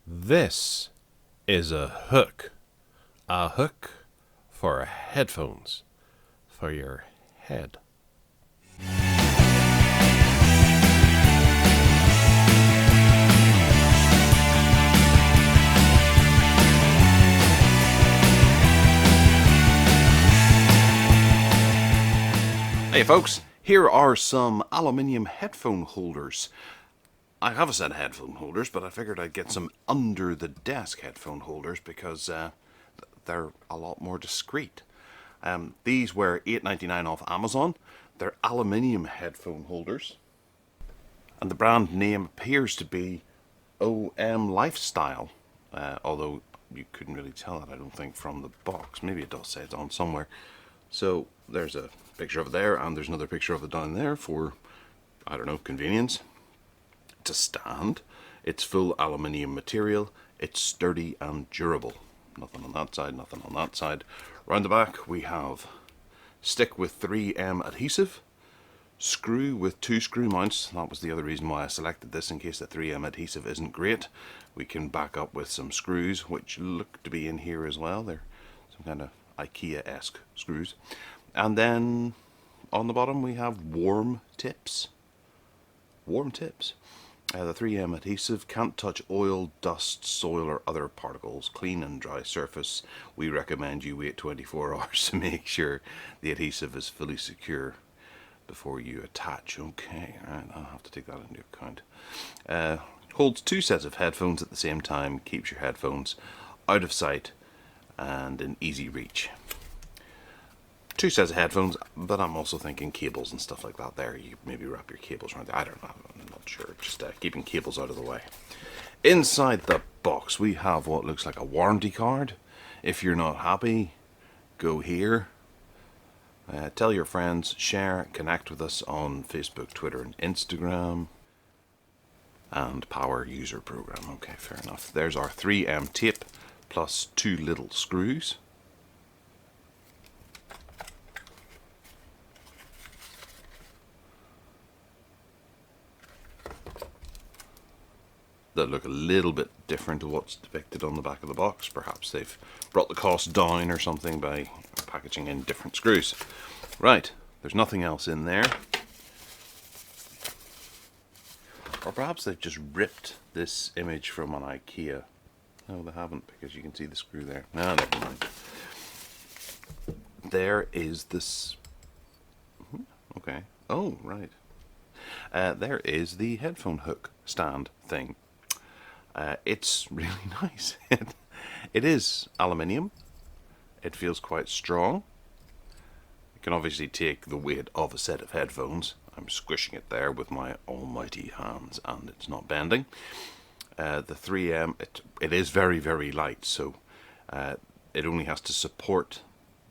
This is a hook. A hook for headphones for your head. Hey folks, here are some aluminium headphone holders. I have a set of headphone holders, but I figured I'd get some under the desk headphone holders because they're a lot more discreet. These were $8.99 off Amazon. They're aluminium headphone holders, and the brand name appears to be OM Lifestyle, although you couldn't really tell that, I don't think, from the box. Maybe it does say it's on somewhere. So there's a picture of it there, and there's another picture of it down there for, I don't know, convenience. It's a stand. It's full aluminium material. It's sturdy and durable. Nothing on that side, nothing on that side. Round the back we have stick with 3M adhesive, screw with 2 screw mounts. That was the other reason why I selected this, in case the 3M adhesive isn't great. We can back up with some screws, which look to be in here as well. They're some kind of IKEA-esque screws. And then on the bottom we have warm tips. Warm tips. The 3M adhesive can't touch oil, dust, soil or other particles. Clean and dry surface. We recommend you wait 24 hours to make sure the adhesive is fully secure before you attach. Okay, alright, I'll have to take that into account. Holds 2 sets of headphones at the same time. Keeps your headphones out of sight and in easy reach. 2 sets of headphones, but I'm also thinking cables and stuff like that there. You maybe wrap your cables around there. I don't know, I'm not sure. Just keeping cables out of the way. Inside the box we have what looks like a warranty card. If you're not happy, go here. Tell your friends, share, connect with us on Facebook, Twitter and Instagram. And power user program. Okay, fair enough. There's our 3M tape plus 2 little screws. That look a little bit different to what's depicted on the back of the box. Perhaps they've brought the cost down or something by packaging in different screws. Right, there's nothing else in there. Or perhaps they've just ripped this image from an IKEA. No, they haven't, because you can see the screw there. No, never mind. There is this... Okay. Oh, right. There is the headphone hook stand thing. It's really nice. It is aluminium. It feels quite strong. It can obviously take the weight of a set of headphones. I'm squishing it there with my almighty hands, and it's not bending. The 3M, it is very, very light, so it only has to support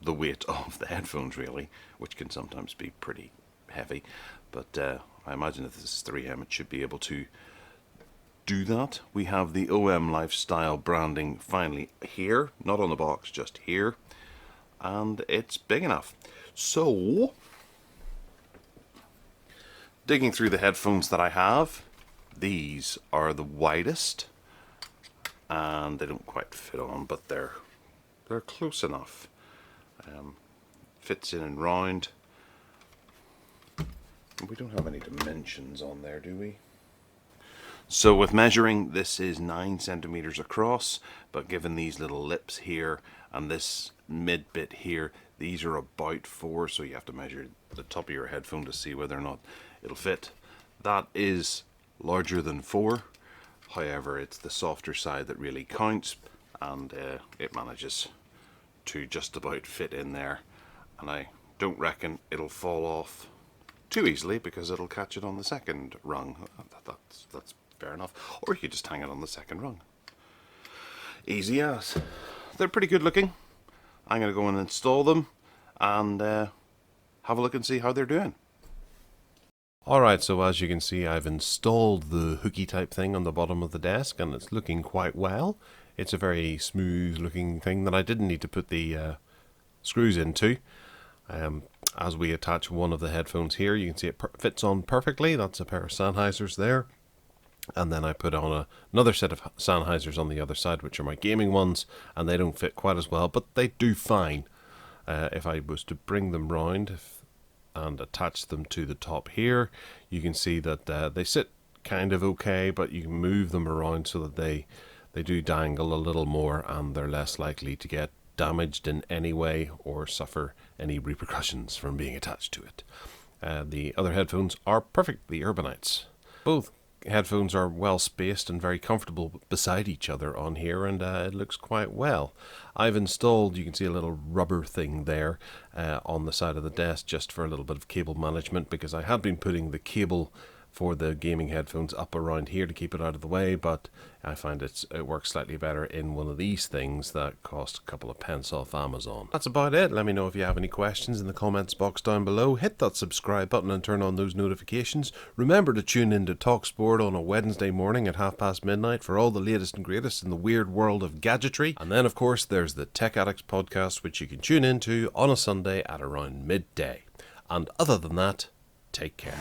the weight of the headphones, really, which can sometimes be pretty heavy. But I imagine if this is 3M, it should be able to do that. We have the OM Lifestyle branding finally here, not on the box, just here, and it's big enough. So, digging through the headphones that I have, these are the widest, and they don't quite fit on, but they're close enough. Fits in and round. We don't have any dimensions on there, do we? So with measuring, this is 9 centimeters across, but given these little lips here and this mid bit here, these are about 4, so you have to measure the top of your headphone to see whether or not it'll fit. That is larger than 4, however it's the softer side that really counts, and it manages to just about fit in there, and I don't reckon it'll fall off too easily because it'll catch it on the second rung. That's fair enough. Or you could just hang it on the second rung. Easy as. They're pretty good looking. I'm going to go and install them and have a look and see how they're doing. Alright, so as you can see, I've installed the hooky type thing on the bottom of the desk, and it's looking quite well. It's a very smooth looking thing that I didn't need to put the screws into. As we attach one of the headphones here, you can see it fits on perfectly. That's a pair of Sennheisers there. And then I put on another set of Sennheisers on the other side, which are my gaming ones, and they don't fit quite as well, but they do fine. If I was to bring them round and attach them to the top here, you can see that they sit kind of okay, but you can move them around so that they do dangle a little more, and they're less likely to get damaged in any way or suffer any repercussions from being attached to it. The other headphones are perfect, the Urbanites. Both headphones are well spaced and very comfortable beside each other on here, and it looks quite well. I've installed, you can see a little rubber thing there on the side of the desk just for a little bit of cable management, because I had been putting the cable for the gaming headphones up around here to keep it out of the way, but I find it works slightly better in one of these things that cost a couple of pence off Amazon. That's about it. Let me know if you have any questions in the comments box down below. Hit that subscribe button and turn on those notifications. Remember to tune in to TalkSport on a Wednesday morning at midnight for all the latest and greatest in the weird world of gadgetry. And then, of course, there's the Tech Addicts podcast, which you can tune into on a Sunday at around midday. And other than that, take care.